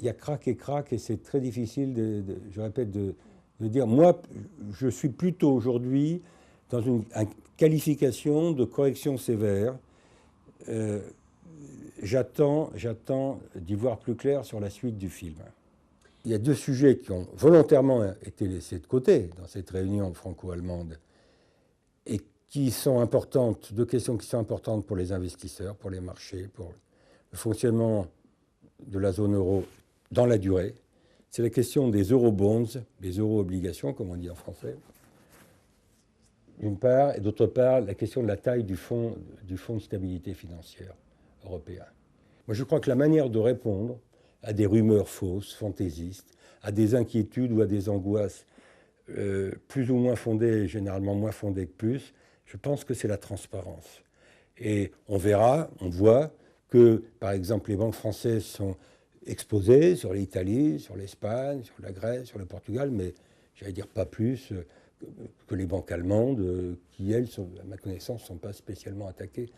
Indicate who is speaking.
Speaker 1: il y a crack et c'est très difficile, je répète, de dire. Moi, je suis plutôt aujourd'hui dans une qualification de correction sévère. J'attends d'y voir plus clair sur la suite du film. Il y a deux sujets qui ont volontairement été laissés de côté dans cette réunion franco-allemande et qui sont importantes, deux questions qui sont importantes pour les investisseurs, pour les marchés, pour le fonctionnement de la zone euro dans la durée. C'est la question des eurobonds, des euro-obligations, comme on dit en français, d'une part, et d'autre part, la question de la taille du fonds de stabilité financière européen. Moi, je crois que la manière de répondre à des rumeurs fausses, fantaisistes, à des inquiétudes ou à des angoisses plus ou moins fondées, généralement moins fondées que plus, je pense que c'est la transparence. Et on verra, on voit que, par exemple, les banques françaises sont exposées sur l'Italie, sur l'Espagne, sur la Grèce, sur le Portugal, mais j'allais dire pas plus que les banques allemandes, qui, elles, à ma connaissance, ne sont pas spécialement attaquées.